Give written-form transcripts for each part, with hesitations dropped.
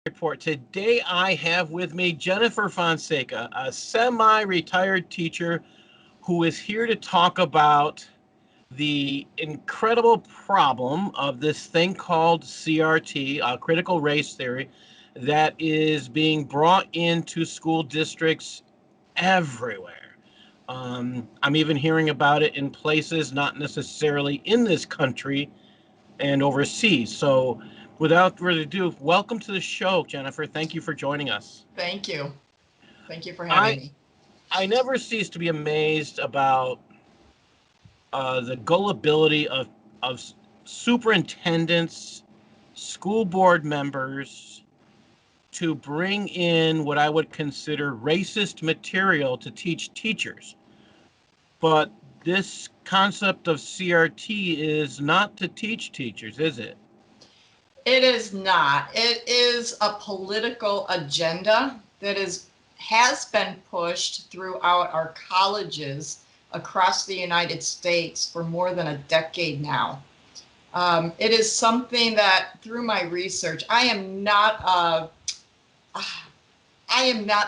Report. Today I have with me Jennifer Fonseca, a semi retired teacher who is here to talk about the incredible problem of this thing called CRT, critical race theory, that is being brought into school districts everywhere. I'm even hearing about it in places not necessarily in this country and overseas. So, without further ado, welcome to the show, Jennifer. Thank you for joining us. Thank you. Thank you for having I me. I never cease to be amazed about the gullibility of superintendents, school board members to bring in what I would consider racist material to teach teachers. But this concept of CRT is not to teach teachers, is it? It is not. It is a political agenda that has been pushed throughout our colleges across the United States for more than a decade now. It is something that through my research, I am not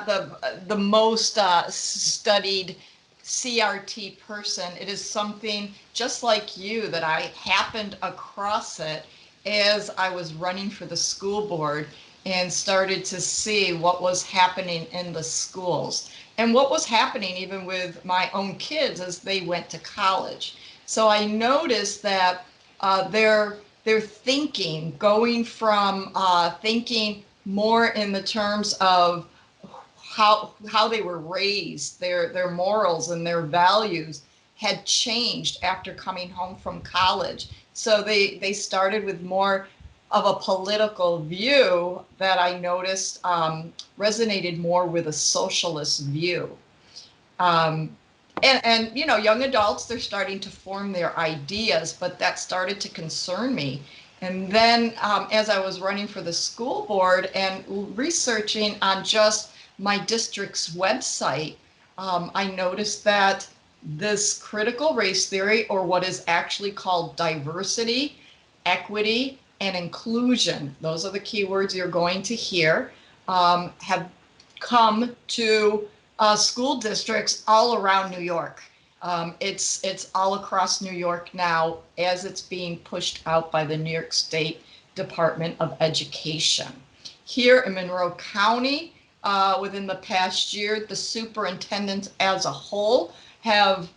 the most studied CRT person. It is something just like you that I happened across it as I was running for the school board and started to see what was happening in the schools and what was happening even with my own kids as they went to college. So I noticed that their thinking going from thinking more in the terms of how they were raised, their morals and their values had changed after coming home from college. So they started with more of a political view that I noticed resonated more with a socialist view. Um, and you know, young adults, they're starting to form their ideas, but that started to concern me. And then as I was running for the school board and researching on just my district's website, I noticed that this critical race theory, or what is actually called diversity, equity, and inclusion, those are the keywords you're going to hear, have come to school districts all around New York. It's all across New York now as it's being pushed out by the New York State Department of Education. Here in Monroe County, within the past year, the superintendents as a whole have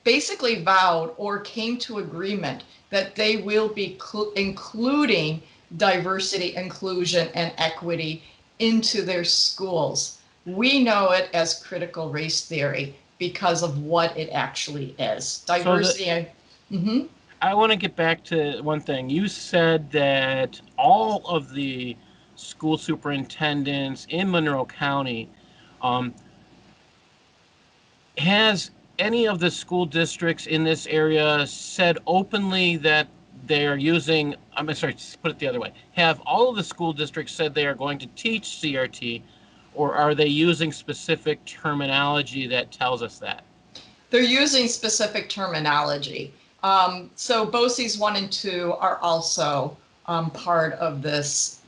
basically vowed or came to agreement that they will be including diversity, inclusion, and equity into their schools. We know it as critical race theory because of what it actually is. So the Diversity. Mm-hmm. I want to get back to one thing. You said that all of the school superintendents in Monroe County, um, has any of the school districts in this area said openly that they are using, I'm sorry, put it the other way. Have all of the school districts said they are going to teach CRT, or are they using specific terminology that tells us that? They're using specific terminology. So BOCES 1 and 2 are also part of this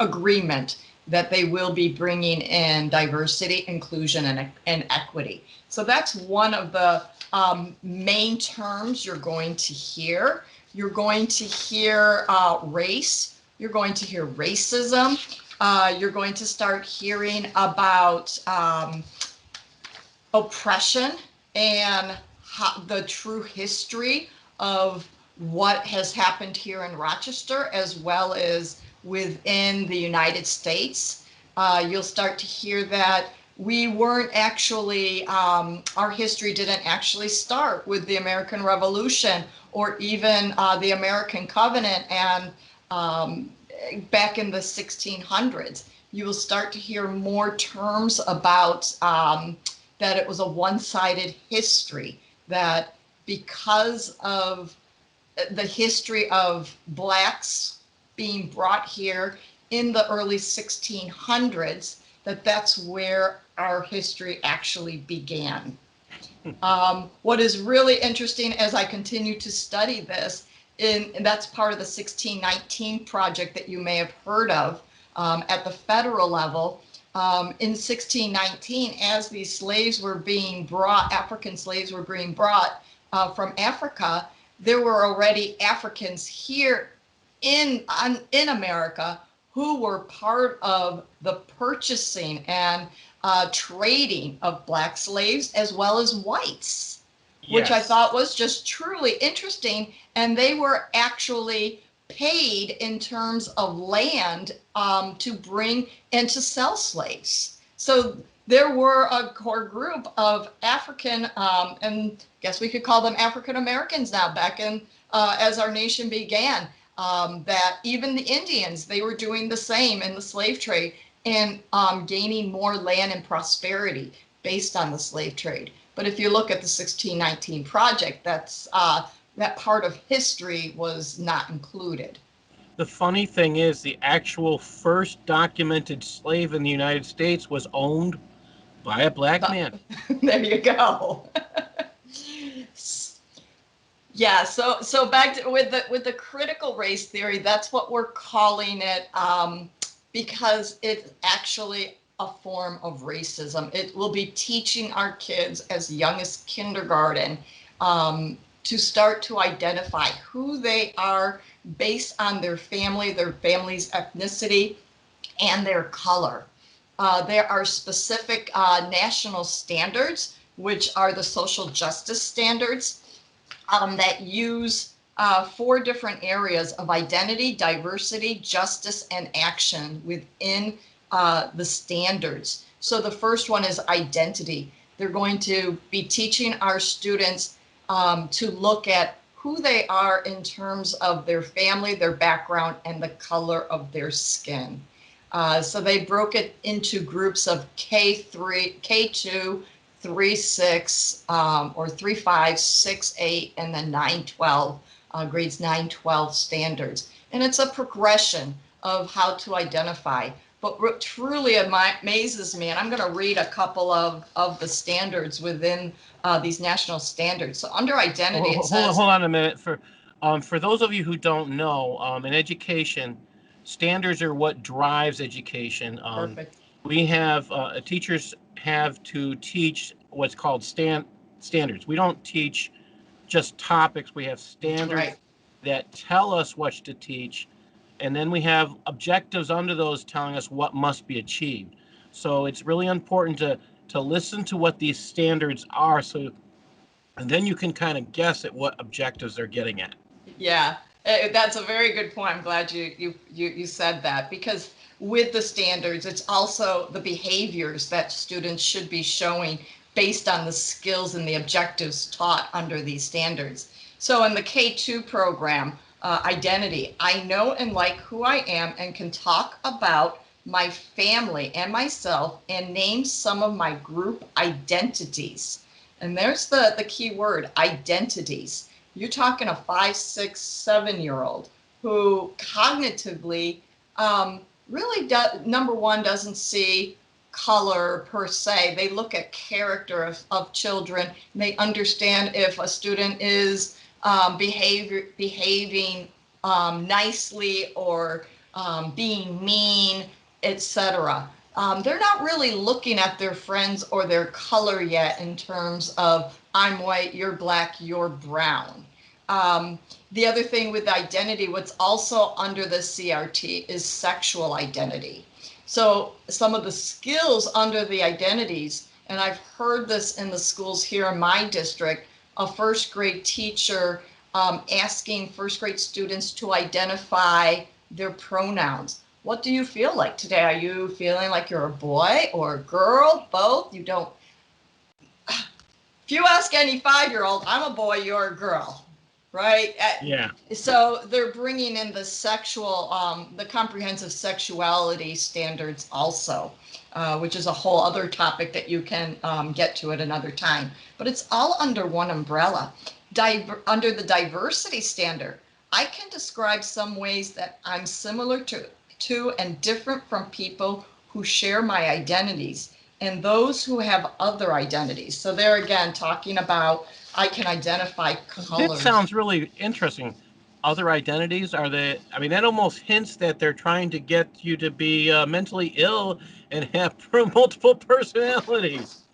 agreement that they will be bringing in diversity, inclusion, and equity. So that's one of the main terms you're going to hear. You're going to hear race. You're going to hear racism. You're going to start hearing about oppression and the true history of what has happened here in Rochester, as well as within the United States. You'll start to hear that we weren't actually, our history didn't actually start with the American Revolution or even the American Covenant and back in the 1600s. You will start to hear more terms about that it was a one-sided history, that because of the history of blacks being brought here in the early 1600s, that's where our history actually began. What is really interesting as I continue to study this, and that's part of the 1619 project that you may have heard of, at the federal level. In 1619, as these slaves were being brought, African slaves were being brought from Africa, there were already Africans here in America who were part of the purchasing and trading of black slaves as well as whites, which I Yes. thought was just truly interesting. And they were actually paid in terms of land to bring and to sell slaves. So there were a core group of African, and guess we could call them African Americans now, back in as our nation began, that even the Indians, they were doing the same in the slave trade and gaining more land and prosperity based on the slave trade. But if you look at the 1619 project, that part of history was not included. The funny thing is, the actual first documented slave in the United States was owned by a black man. There you go. Yeah, so back to with the critical race theory, that's what we're calling it, because it's actually a form of racism. It will be teaching our kids as young as kindergarten to start to identify who they are based on their family's ethnicity, and their color. There are specific national standards, which are the social justice standards, that use 4 different areas of identity, diversity, justice, and action within the standards. So the first one is identity. They're going to be teaching our students to look at who they are in terms of their family, their background, and the color of their skin. So they broke it into groups of K3, K2, 3, 6, or 3, 5, 6, 8, and then 9, 12, grades 9, 12 standards. And it's a progression of how to identify. But what truly amazes me, and I'm going to read a couple of the standards within these national standards. So under identity, it says... Hold on a minute. For those of you who don't know, in education, standards are what drives education. Perfect. We have teachers have to teach what's called standards. We don't teach just topics. We have standards Right. that tell us what to teach, and then we have objectives under those telling us what must be achieved. So it's really important to listen to what these standards are, and then you can kind of guess at what objectives they're getting at. Yeah, that's a very good point. I'm glad you said that, because with the standards, it's also the behaviors that students should be showing based on the skills and the objectives taught under these standards. So in the K2 program, identity, I know and like who I am and can talk about my family and myself and name some of my group identities. And there's the key word, identities. You're talking a 5, 6, 7-year-old who cognitively really, number one, doesn't see color per se. They look at character of children, and they understand if a student is behaving nicely or being mean, etc. They're not really looking at their friends or their color yet in terms of I'm white, you're black, you're brown. The other thing with identity, what's also under the CRT is sexual identity. So some of the skills under the identities, and I've heard this in the schools here in my district, a first grade teacher asking first grade students to identify their pronouns. What do you feel like today? Are you feeling like you're a boy or a girl? Both? You don't. If you ask any 5-year-old, I'm a boy, you're a girl, right? Yeah. So they're bringing in the the comprehensive sexuality standards also, which is a whole other topic that you can get to at another time. But it's all under one umbrella. Under the diversity standard, I can describe some ways that I'm similar to and different from people who share my identities and those who have other identities. So there again, talking about I can identify colors. That sounds really interesting. other identities? Are they? I mean, that almost hints that they're trying to get you to be mentally ill and have multiple personalities.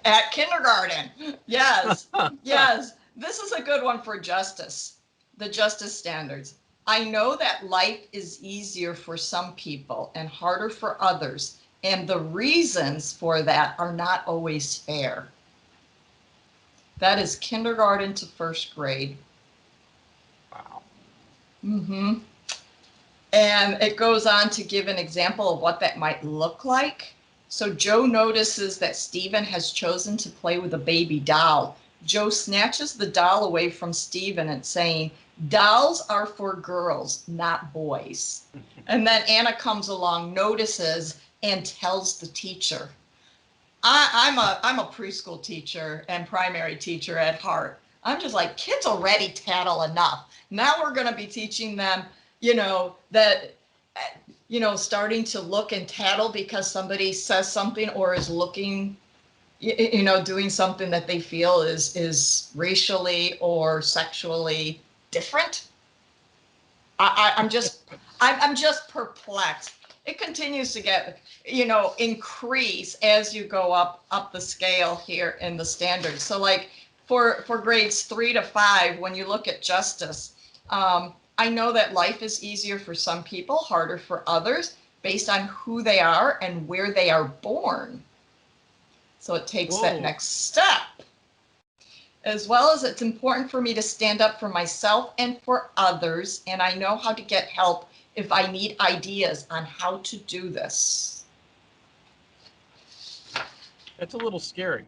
At kindergarten. Yes, yes. This is a good one for justice, the justice standards. I know that life is easier for some people and harder for others, and the reasons for that are not always fair. That is kindergarten to first grade. Wow. Mm-hmm. And it goes on to give an example of what that might look like. So Joe notices that Stephen has chosen to play with a baby doll. Joe snatches the doll away from Stephen and saying, "Dolls are for girls, not boys." And then Anna comes along, notices, and tells the teacher. I'm a preschool teacher and primary teacher at heart. I'm just like, kids already tattle enough. Now we're going to be teaching them, that, starting to look and tattle because somebody says something or is looking, doing something that they feel is racially or sexually different. I'm just perplexed. It continues to get, increase as you go up the scale here in the standards. So like for grades 3 to 5, when you look at justice, I know that life is easier for some people, harder for others, based on who they are and where they are born. So it takes that Whoa. next step. As well as it's important for me to stand up for myself and for others, and I know how to get help if I need ideas on how to do this. That's a little scary.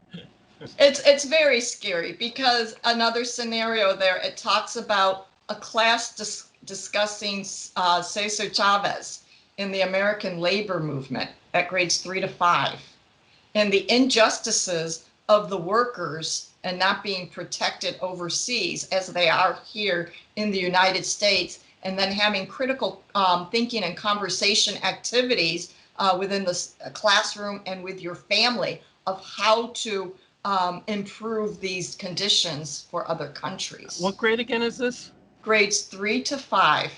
It's very scary because another scenario there, it talks about a class discussing Cesar Chavez in the American labor movement at grades 3 to 5. And the injustices of the workers and not being protected overseas as they are here in the United States, and then having critical thinking and conversation activities within the classroom and with your family of how to improve these conditions for other countries. What grade again is this? Grades 3 to 5.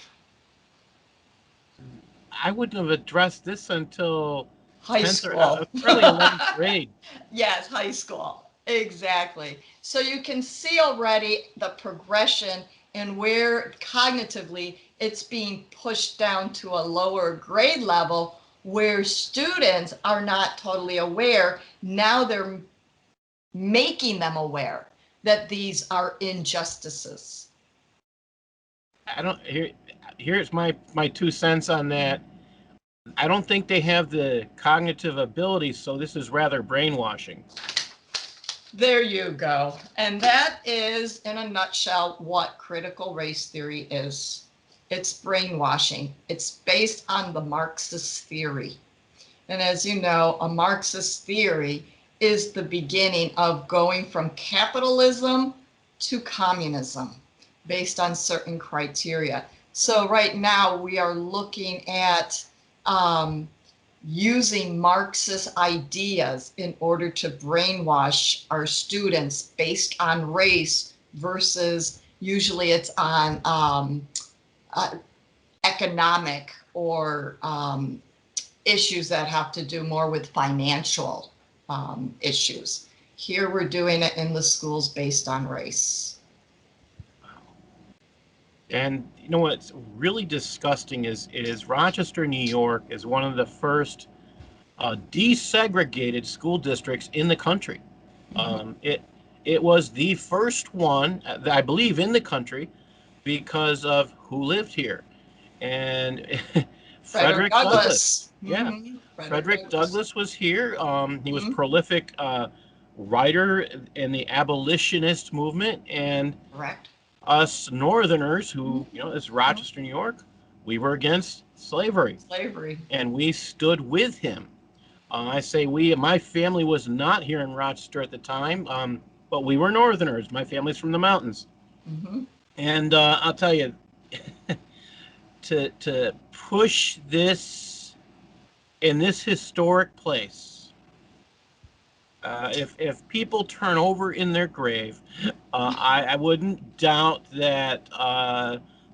I wouldn't have addressed this until High 10th or school. probably 11th grade. Yes, high school. Exactly. So you can see already the progression and where cognitively it's being pushed down to a lower grade level where students are not totally aware. Now they're making them aware that these are injustices. I don't here's my 2 cents on that. I don't think they have the cognitive ability, so this is rather brainwashing. There you go. And that is, in a nutshell, what critical race theory is. It's brainwashing. It's based on the Marxist theory. And as you know, a Marxist theory is the beginning of going from capitalism to communism based on certain criteria. So right now we are looking at using Marxist ideas in order to brainwash our students based on race versus usually it's on economic or issues that have to do more with financial issues. Here we're doing it in the schools based on race. And you know what's really disgusting is Rochester, New York is one of the first desegregated school districts in the country. It was the first one, I believe, in the country because of who lived here. And Frederick Frederick Douglass. Douglass. Yeah, Frederick Douglass was here. He was Mhm. prolific writer in the abolitionist movement, and Correct. us Northerners, who is Mhm. Rochester, New York, we were against slavery, Slavery. and we stood with him. I say we. My family was not here in Rochester at the time, but we were Northerners. My family's from the mountains, Mm-hmm. and I'll tell you, to push this in this historic place If people turn over in their grave, I wouldn't doubt that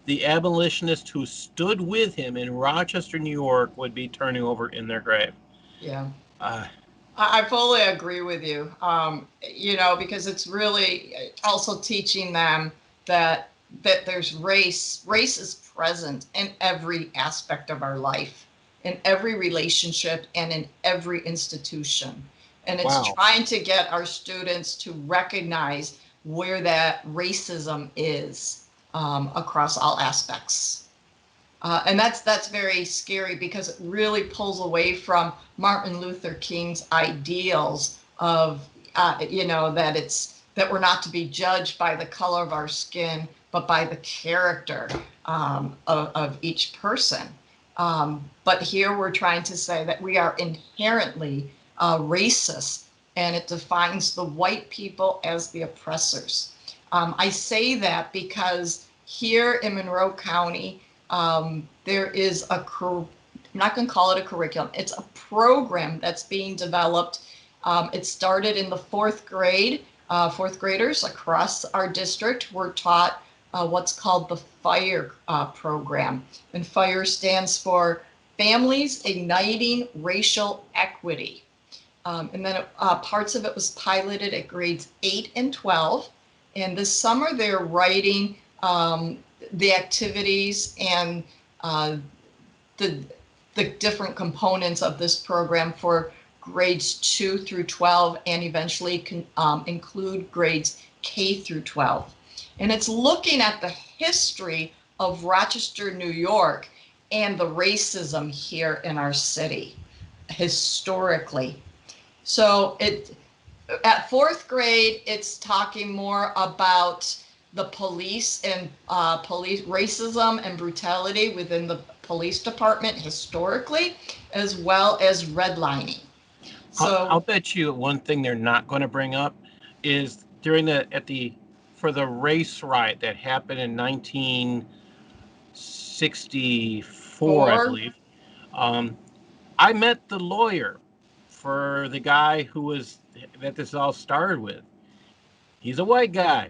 the abolitionists who stood with him in Rochester, New York, would be turning over in their grave. Yeah. Uh, I fully agree with you. You know, because it's really also teaching them that there's race. Race is present in every aspect of our life, in every relationship, and in every institution. And it's wow. trying to get our students to recognize where that racism is across all aspects. And that's very scary because it really pulls away from Martin Luther King's ideals of you know, that we're not to be judged by the color of our skin, but by the character of each person. But here we're trying to say that we are inherently racist, and it defines the white people as the oppressors. I say that because here in Monroe County, there is I'm not going to call it a curriculum, it's a program that's being developed. It started in the fourth grade. Fourth graders across our district were taught what's called the FIRE program. And FIRE stands for Families Igniting Racial Equity. And then parts of it was piloted at grades 8 and 12. And this summer they're writing the activities and uh, the the different components of this program for grades 2 through 12, and eventually can include grades K through 12. And it's looking at the history of Rochester, New York, and the racism here in our city historically. So at fourth grade, it's talking more about the police and police racism and brutality within the police department historically, as well as redlining. I'll So bet you one thing they're not going to bring up is during for the race riot that happened in 1964, I four, believe. Um, I met the lawyer for the guy who was that this all started with. He's a white guy.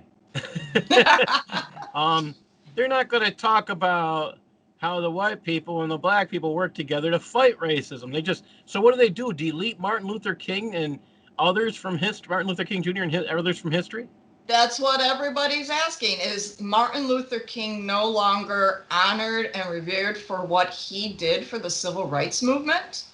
um, they're not going to talk about how the white people and the black people work together to fight racism. So what do? Delete Martin Luther King and others from history, Martin Luther King Jr. and others from history? that's what everybody's asking. Is Martin Luther King no longer honored and revered for what he did for the civil rights movement?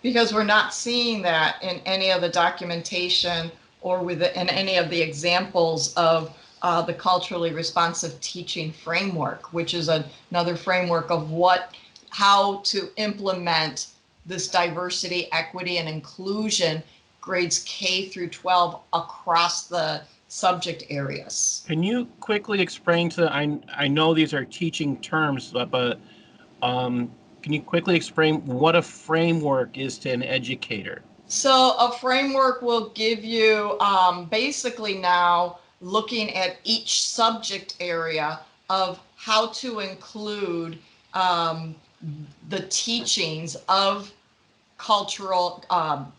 Because we're not seeing that in any of the documentation or in any of the examples of the culturally responsive teaching framework, which is another framework of how to implement this diversity, equity, and inclusion grades K through 12 across the subject areas. Can you quickly explain I know these are teaching terms, but can you quickly explain what a framework is to an educator? So a framework will give you basically now looking at each subject area of how to include the teachings of cultural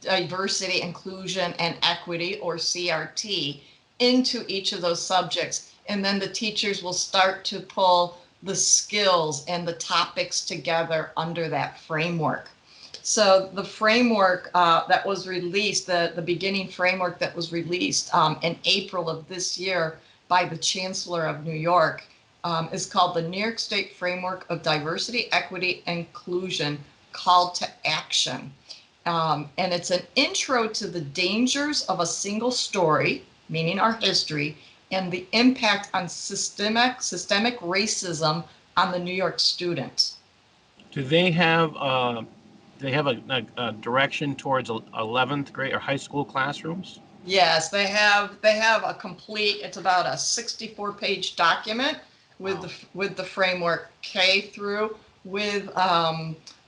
diversity, inclusion, and equity, or CRT, into each of those subjects. And then the teachers will start to pull the skills and the topics together under that framework. So the framework that was released, the beginning framework that was released in April of this year by the Chancellor of New York, is called the New York State Framework of Diversity, Equity, and Inclusion, Call to Action. And it's an intro to the dangers of a single story, meaning our history, and the impact on systemic racism on the New York student. Do they have a direction towards 11th grade or high school classrooms? Yes, they have a complete, it's about a 64-page document with Wow. the framework K through, with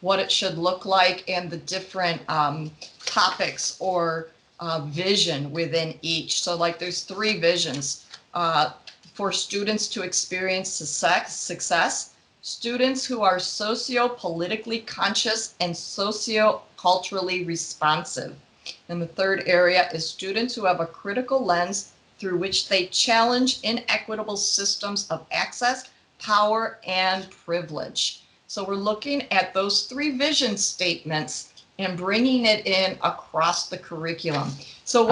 what it should look like and the different topics or vision within each. So like there's 3 visions for students to experience success, students who are socio-politically conscious and socio-culturally responsive. And the third area is students who have a critical lens through which they challenge inequitable systems of access, power, and privilege. So we're looking at those three vision statements and bringing it in across the curriculum. So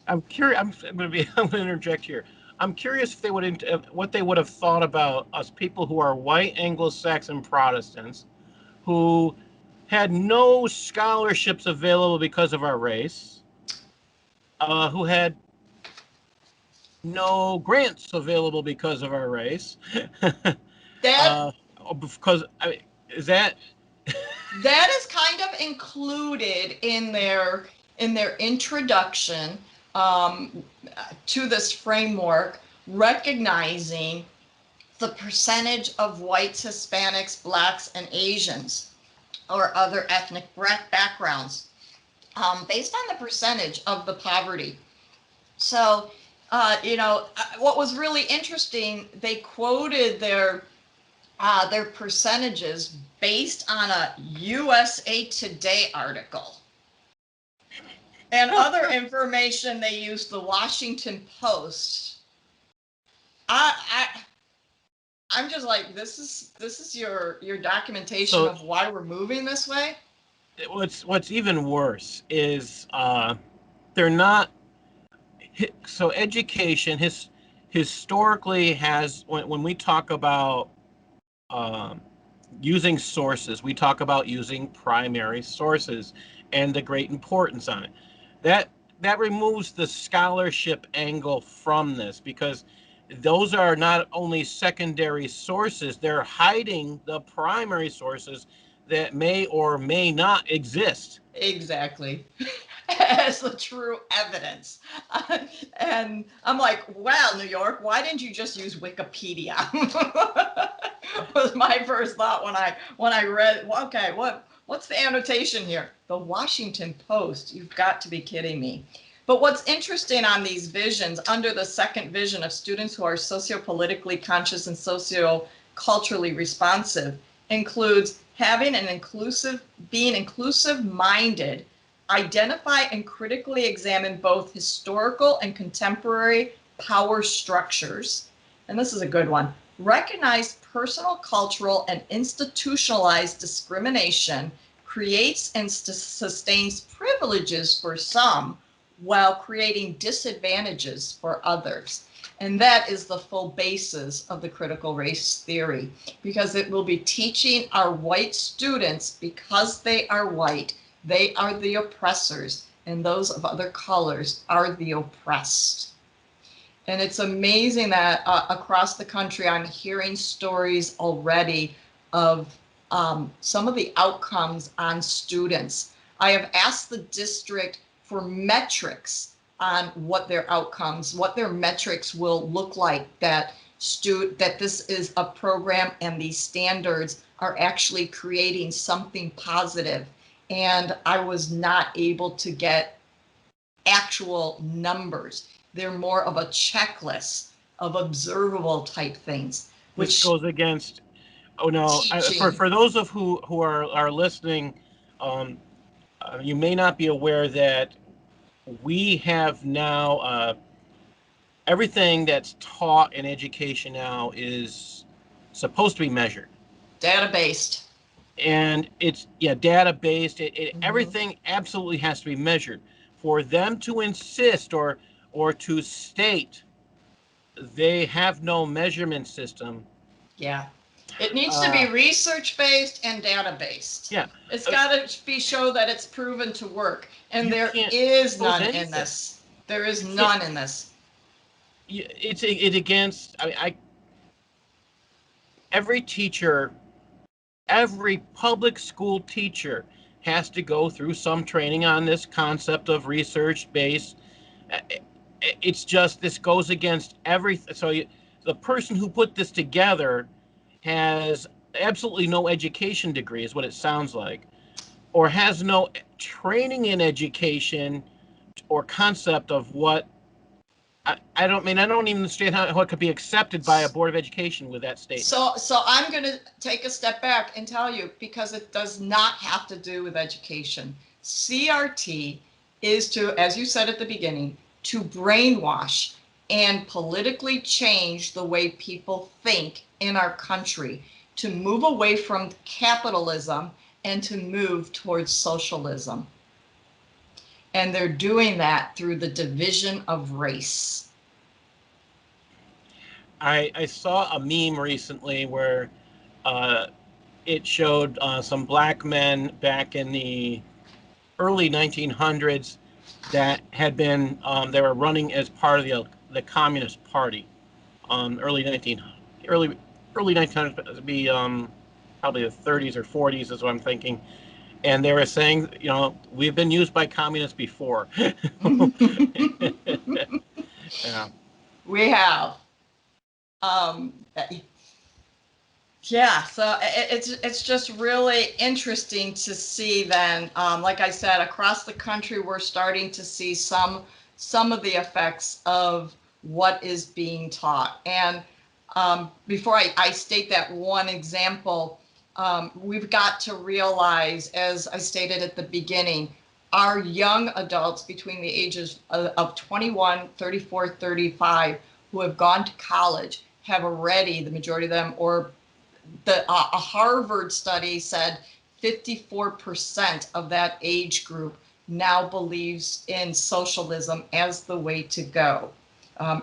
I'm curious. I'm going to interject here. I'm curious if they would what they would have thought about us people who are white Anglo-Saxon Protestants who had no scholarships available because of our race, who had no grants available because of our race. that Because is that that is kind of included in their introduction to this framework, recognizing the percentage of whites, Hispanics, blacks, and Asians or other ethnic backgrounds based on the percentage of the poverty. So, what was really interesting, they quoted their percentages based on a USA Today article. And other information, they used the Washington Post. I'm just like, this is your documentation of why we're moving this way. What's even worse is they're not. So education historically has when we talk about using sources, we talk about using primary sources and the great importance on it. That removes the scholarship angle from this because those are not only secondary sources, they're hiding the primary sources that may or may not exist. Exactly. As the true evidence. And I'm like, well, New York, why didn't you just use Wikipedia? Was my first thought when I read, okay, what's the annotation here? The Washington Post. You've got to be kidding me. But what's interesting on these visions, under the second vision of students who are sociopolitically conscious and socio-culturally responsive, includes having being inclusive minded, identify and critically examine both historical and contemporary power structures. And this is a good one. Recognize personal, cultural, and institutionalized discrimination creates and sustains privileges for some while creating disadvantages for others. And that is the full basis of the critical race theory, because it will be teaching our white students, because they are white, they are the oppressors, and those of other colors are the oppressed. And it's amazing that across the country, I'm hearing stories already of some of the outcomes on students. I have asked the district for metrics on what their outcomes, what their metrics will look like, that this is a program and these standards are actually creating something positive. And I was not able to get actual numbers. They're more of a checklist of observable type things, which goes against. Oh no! For those of who are listening, you may not be aware that we have now everything that's taught in education now is supposed to be measured, data-based, and it's data-based. Everything absolutely has to be measured. For them to insist or to state they have no measurement system. Yeah. It needs to be research-based and data-based. Yeah. It's got to be show that it's proven to work. And there is none in this. There is none in this. It's against, I mean, every teacher, every public school teacher has to go through some training on this concept of research-based. It's just, this goes against everything. So the person who put this together has absolutely no education degree, is what it sounds like, or has no training in education or concept of what. I don't even understand how it could be accepted by a board of education with that statement. So I'm going to take a step back and tell you, because it does not have to do with education. CRT is to, as you said at the beginning, to brainwash and politically change the way people think in our country, to move away from capitalism and to move towards socialism. And they're doing that through the division of race. I saw a meme recently where uh, it showed some black men back in the early 1900s that had been they were running as part of the Communist Party. Early 1900s would be probably the 30s or 40s is what I'm thinking. And they were saying, we've been used by communists before. Yeah. We have. Um, yeah, so it's just really interesting to see then, like I said, across the country, we're starting to see some of the effects of what is being taught. And before I state that one example, we've got to realize, as I stated at the beginning, our young adults between the ages of 21, 34, 35, who have gone to college, have already, the majority of them, or a Harvard study said 54% of that age group now believes in socialism as the way to go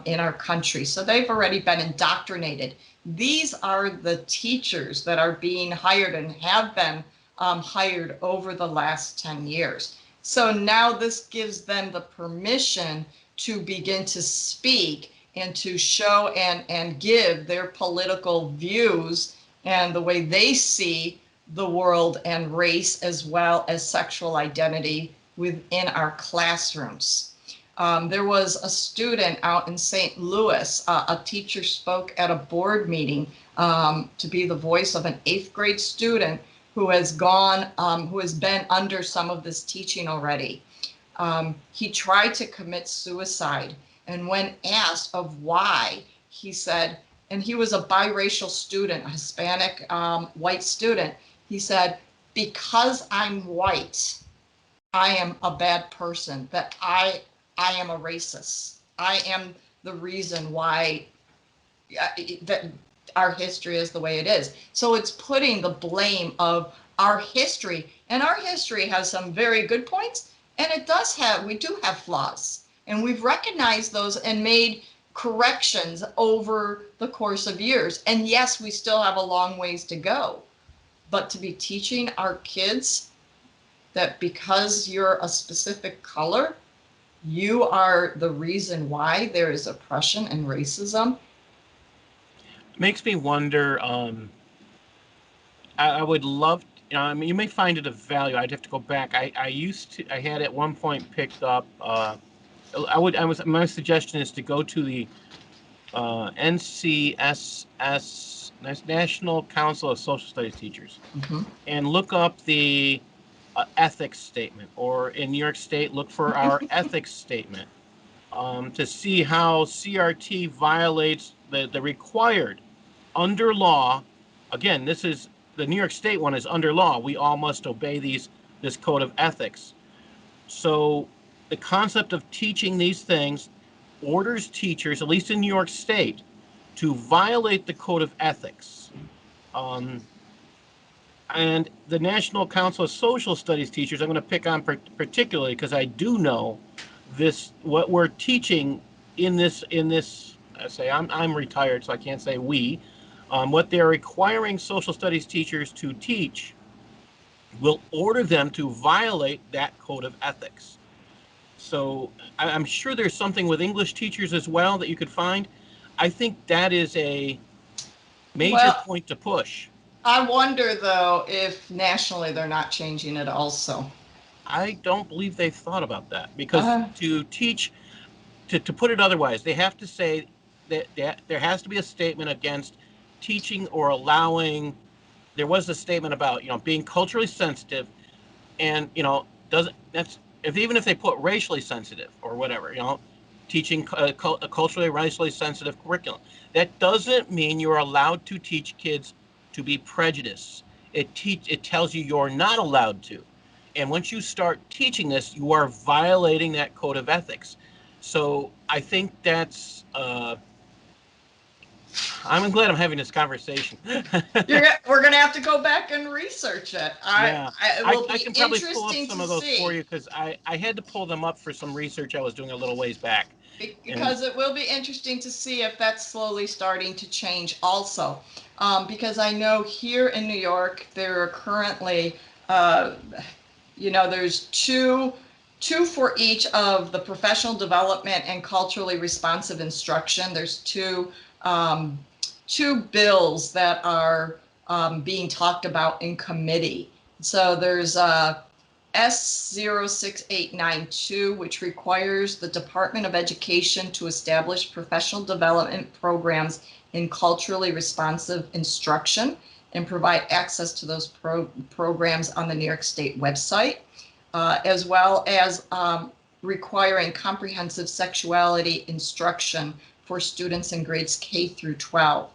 in our country. So they've already been indoctrinated. These are the teachers that are being hired and have been hired over the last 10 years. So now this gives them the permission to begin to speak and to show and give their political views and the way they see the world and race, as well as sexual identity within our classrooms. There was a student out in St. Louis, a teacher spoke at a board meeting to be the voice of an 8th grade student who has been under some of this teaching already. He tried to commit suicide, and when asked of why, he said, and he was a biracial student, a Hispanic white student, he said, because I'm white, I am a bad person, that I am a racist. I am the reason why that our history is the way it is. So it's putting the blame of our history, and our history has some very good points, and we do have flaws, and we've recognized those and made corrections over the course of years. And yes, we still have a long ways to go, but to be teaching our kids that because you're a specific color, you are the reason why there is oppression and racism. Makes me wonder. I would love. I mean, you may find it of value. I'd have to go back. I had at one point picked up. My suggestion is to go to the NCSS, National Council of Social Studies Teachers, and look up the ethics statement, or in New York State, look for our ethics statement to see how CRT violates the required under law. Again, this is the New York State one is under law. We all must obey this code of ethics. So the concept of teaching these things orders teachers, at least in New York State, to violate the code of ethics. And the National Council of Social Studies Teachers, I'm going to pick on particularly because I do know this, what we're teaching in this, I say I'm retired, so I can't say we, what they're requiring social studies teachers to teach will order them to violate that code of ethics. So I'm sure there's something with English teachers as well that you could find. I think that is a major point to push. I wonder, though, if nationally they're not changing it also. I don't believe they've thought about that, because to teach, to put it otherwise, they have to say that there has to be a statement against teaching or allowing. There was a statement about being culturally sensitive, and doesn't that's even if they put racially sensitive or whatever, teaching a culturally racially sensitive curriculum, that doesn't mean you're allowed to teach kids to be prejudiced. It tells you you're not allowed to. And once you start teaching this, you are violating that code of ethics. So I think that's, I'm glad I'm having this conversation. We're going to have to go back and research it. Yeah, It will I be can probably pull up interesting some to of those for see. you because I had to pull them up for some research I was doing a little ways back. And Because it will be interesting to see if that's slowly starting to change also. Because I know here in New York, there are currently, uh, there's two for each of the professional development and culturally responsive instruction. There's um, two bills that are being talked about in committee. So there's S06892, which requires the Department of Education to establish professional development programs in culturally responsive instruction and provide access to those programs on the New York State website, as well as requiring comprehensive sexuality instruction for students in grades K through 12.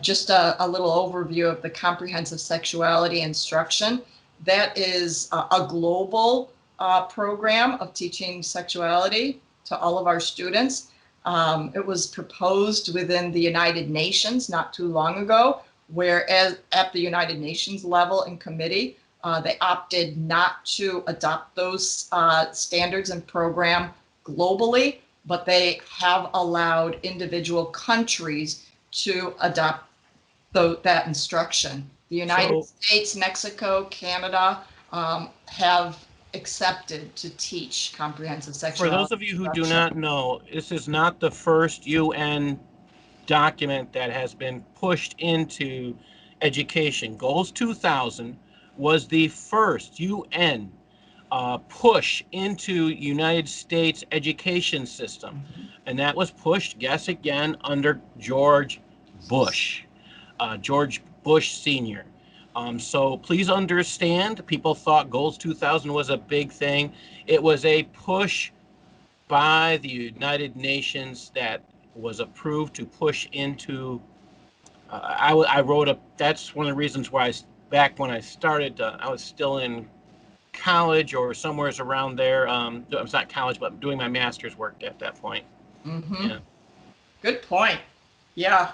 Just a little overview of the comprehensive sexuality instruction. That is a global program of teaching sexuality to all of our students. It was proposed within the United Nations not too long ago, whereas at the United Nations level in committee, they opted not to adopt those standards and program globally, but they have allowed individual countries to adopt that instruction. The United so States, Mexico, Canada have accepted to teach comprehensive for those sexuality of you who do instruction. not know, this is not the first UN document that has been pushed into education. Goals 2000 was the first UN push into United States education system, and that was pushed, guess again, under George Bush Sr. So please understand, people thought Goals 2000 was a big thing. It was a push by the United Nations that was approved to push into. I wrote a. That's one of the reasons why back when I started, I was still in college or somewhere's around there. It was not college, but doing my master's work at that point. Mm-hmm. Yeah. Good point. Yeah.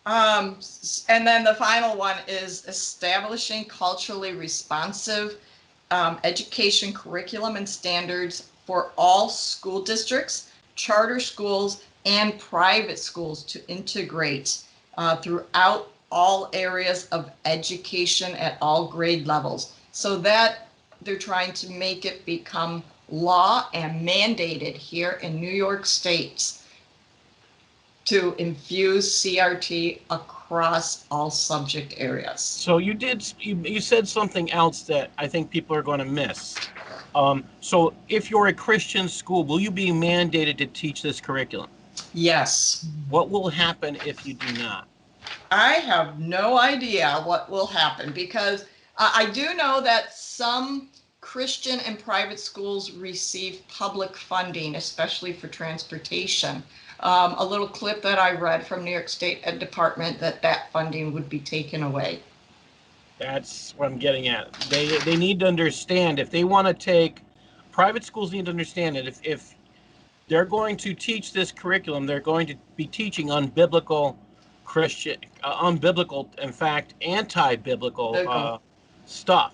And then the final one is establishing culturally responsive education curriculum and standards for all school districts, charter schools, and private schools to integrate throughout all areas of education at all grade levels. So that they're trying to make it become law and mandated here in New York State to infuse CRT across all subject areas. So you said something else that I think people are going to miss. So if you're a Christian school, will you be mandated to teach this curriculum? Yes. What will happen if you do not? I have no idea what will happen because I do know that some Christian and private schools receive public funding, especially for transportation. A little clip that I read from New York State Ed Department that funding would be taken away. That's what I'm getting at. They need to understand if they want to take private schools need to understand that if they're going to teach this curriculum, they're going to be teaching unbiblical Christian, unbiblical, in fact, anti-biblical stuff.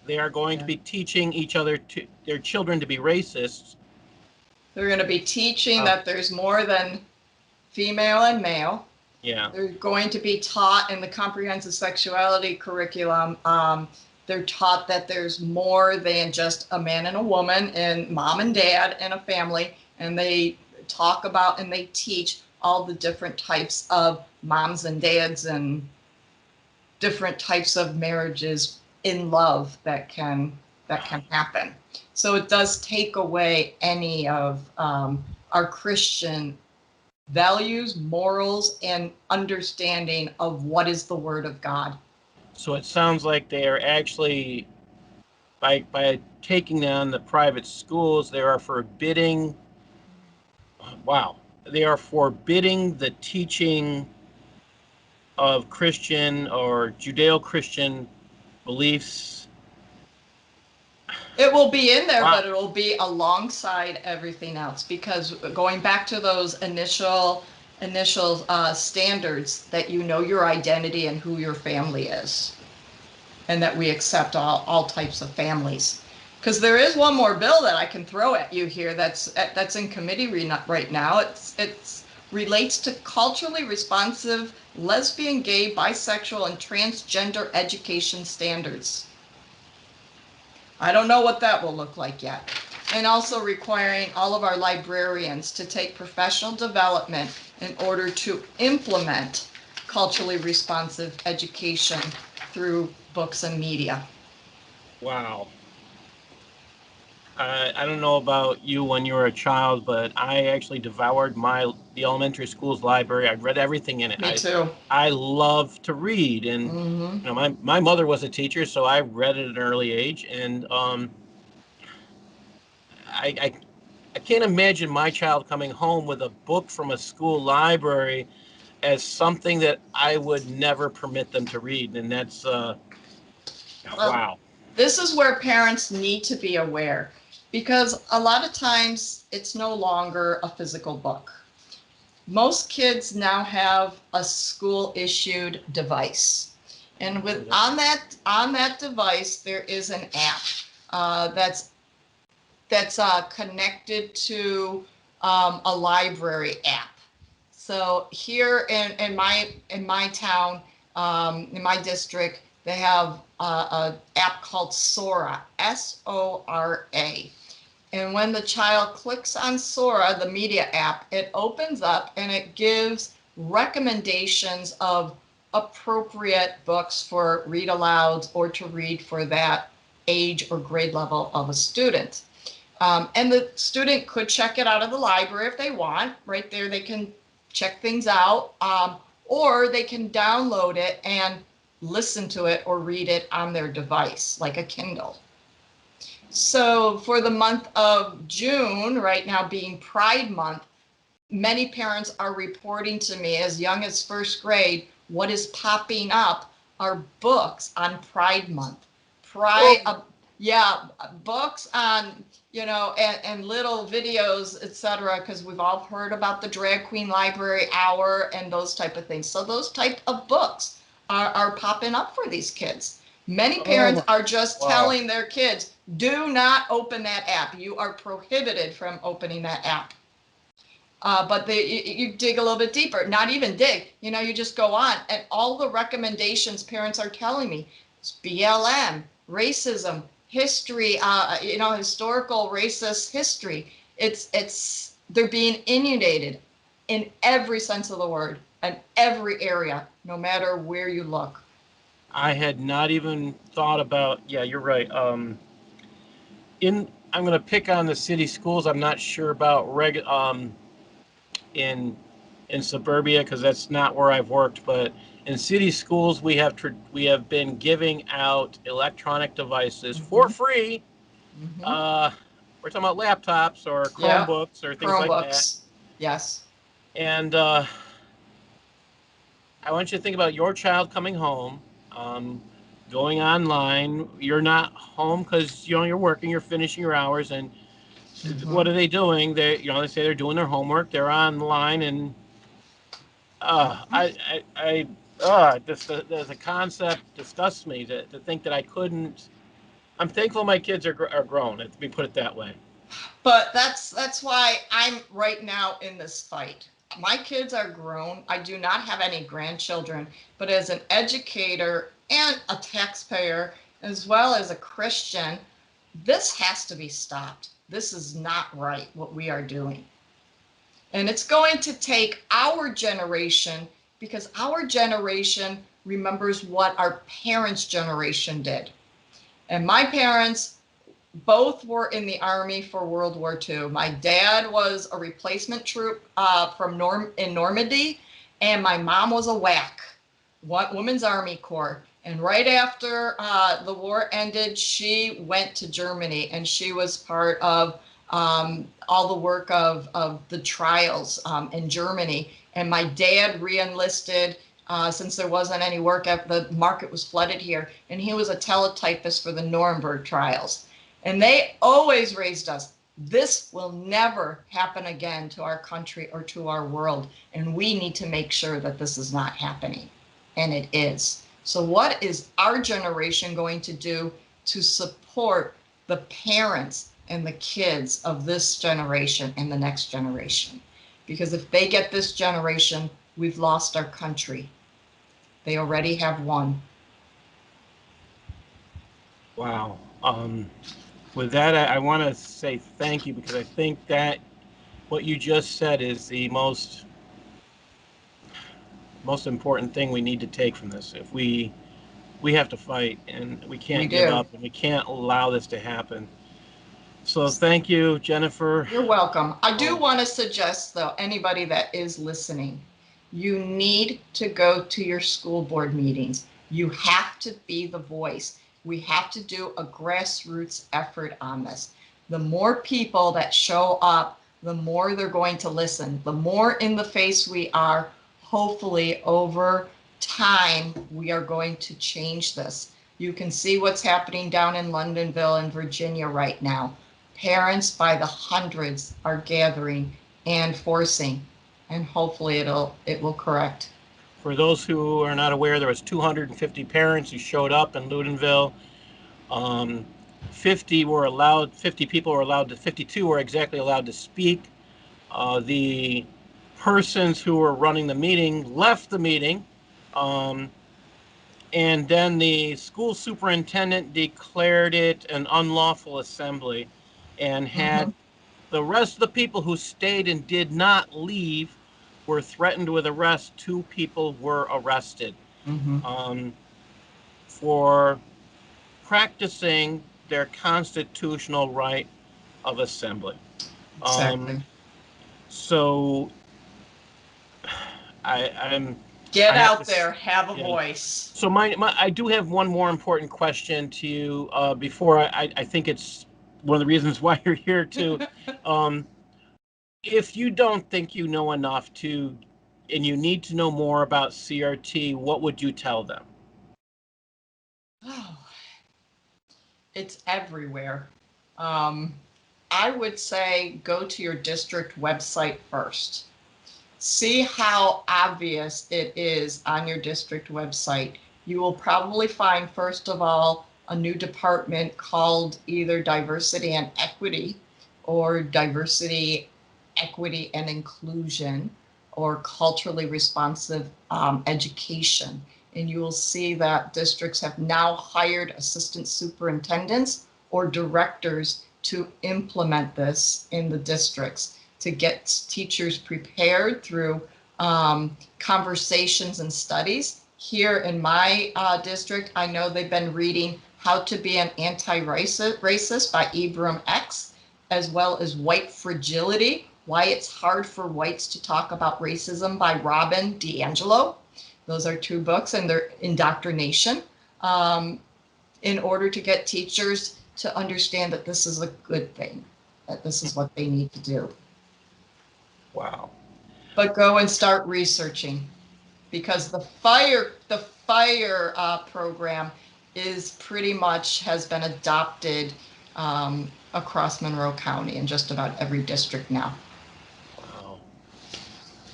They are going to be teaching each other to their children to be racists. They're going to be teaching Uh, that there's more than female and male. yeah. They're going to be taught in the comprehensive sexuality curriculum. They're taught that there's more than just a man and a woman and mom and dad and a family. And they talk about and they teach all the different types of moms and dads and different types of marriages in love that can happen. So it does take away any of our Christian values, morals, and understanding of what is the Word of God. So it sounds like they are actually by taking down the private schools, they are forbidding. Wow, they are forbidding the teaching of Christian or Judeo-Christian beliefs. It will be in there, Wow. but it will be alongside everything else, because going back to those initial standards, that you know your identity and who your family is, and that we accept all types of families. Because there is one more bill that I can throw at you here that's in committee right now. It's relates to culturally responsive lesbian, gay, bisexual, and transgender education standards. I don't know what that will look like yet. And also requiring all of our librarians to take professional development in order to implement culturally responsive education through books and media. Wow. I don't know about you when you were a child, but I actually devoured the elementary school's library. I read everything in it. Me too. I love to read, and Mm-hmm. my mother was a teacher, so I read at an early age, and I, I I can't imagine my child coming home with a book from a school library as something that I would never permit them to read, and that's Well, wow. this is where parents need to be aware, because a lot of times it's no longer a physical book. Most kids now have a school issued device. And with on that device, there is an app that's connected to a library app. So here in my town, in my district, they have a app called Sora, Sora. And when the child clicks on Sora, the media app, it opens up and it gives recommendations of appropriate books for read alouds or to read for that age or grade level of a student. And the student could check it out of the library if they want. Right there, they can check things out, or they can download it and listen to it or read it on their device, like a Kindle. So for the month of June, right now being Pride Month, many parents are reporting to me as young as first grade, what is popping up are books on Pride Month. Pride, Oh, yeah, books on, and little videos, etc., because we've all heard about the Drag Queen Library Hour and those type of things. So those type of books are popping up for these kids. Many parents oh, are just wow. telling their kids, do not open that app. You are prohibited from opening that app. But you dig a little bit deeper, not even dig, you just go on, and all the recommendations parents are telling me, it's BLM, racism, history, historical racist history. They're being inundated in every sense of the word, in every area, no matter where you look. I had not even thought about. Yeah, you're right. In I'm going to pick on the city schools. I'm not sure about in in suburbia because that's not where I've worked. But in city schools, we have been giving out electronic devices for Mm-hmm. free. Mm-hmm. Uh, we're talking about laptops or Yep. Chromebooks or things like that. Chromebooks. Yes. And I want you to think about your child coming home, um, going online. You're not home because you're working. You're finishing your hours, and Mm-hmm. what are they doing? They say they're doing their homework. They're online, and just the concept disgusts me to think that I couldn't. I'm thankful my kids are grown. Let me put it that way. But that's why I'm right now in this fight. My kids are grown. I do not have any grandchildren, but as an educator and a taxpayer, as well as a Christian, this has to be stopped. This is not right what we are doing. And it's going to take our generation, because our generation remembers what our parents' generation did. And my parents both were in the Army for World War II. My dad was a replacement troop in Normandy, and my mom was a WAC, Women's Army Corps. And right after the war ended, she went to Germany, and she was part of all the work of the trials in Germany. And my dad re-enlisted since there wasn't any work. The market was flooded here, and he was a teletypist for the Nuremberg trials. And they always raised us. This will never happen again to our country or to our world. And we need to make sure that this is not happening. And it is. So what is our generation going to do to support the parents and the kids of this generation and the next generation? Because if they get this generation, we've lost our country. They already have won. Wow. With that, I want to say thank you, because I think that what you just said is the most important thing we need to take from this. If we have to fight, and we We can't give do. up, and we can't allow this to happen. So thank you, Jennifer. You're welcome. I do Oh, want to suggest, though, anybody that is listening, you need to go to your school board meetings. You have to be the voice. We have to do a grassroots effort on this. The more people that show up, the more they're going to listen. The more in the face we are, hopefully over time, we are going to change this. You can see what's happening down in Londonville and Virginia right now. Parents by the hundreds are gathering and forcing, and hopefully it will correct. for those who are not aware, there was 250 parents who showed up in Ludenville. Um, 50 people were allowed to, 52 were exactly allowed to speak. The persons who were running the meeting left the meeting. Um, and then the school superintendent declared it an unlawful assembly, and Mm-hmm. had the rest of the people who stayed and did not leave were threatened with arrest. 2 people were arrested Mm-hmm. um, for practicing their constitutional right of assembly. Um, Exactly. so I'm Get I have out to, there, have a yeah. voice. So I do have one more important question to you, before I think it's one of the reasons why you're here too. Um, if you don't think you know enough to, and you need to know more about CRT, what would you tell them? Oh, it's everywhere. Um, I would say go to your district website first. See how obvious it is on your district website. You will probably find, first of all, a new department called either diversity and equity, or diversity, equity, and inclusion, or culturally responsive education. And you will see that districts have now hired assistant superintendents or directors to implement this in the districts, to get teachers prepared through conversations and studies. Here in my district, I know they've been reading How to Be an Anti-Racist by Ibram X, as well as White Fragility, Why It's Hard for Whites to Talk About Racism by Robin DiAngelo. Those are 2 books, and they're indoctrination, in order to get teachers to understand that this is a good thing, that this is what they need to do. Wow. But go and start researching, because the fire program is pretty much has been adopted across Monroe County in just about every district now. Wow.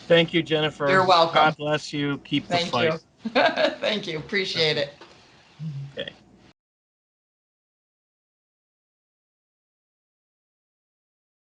Thank you, Jennifer. You're welcome. God bless you. Keep the Thank fight. you. Thank you. Appreciate it. Okay.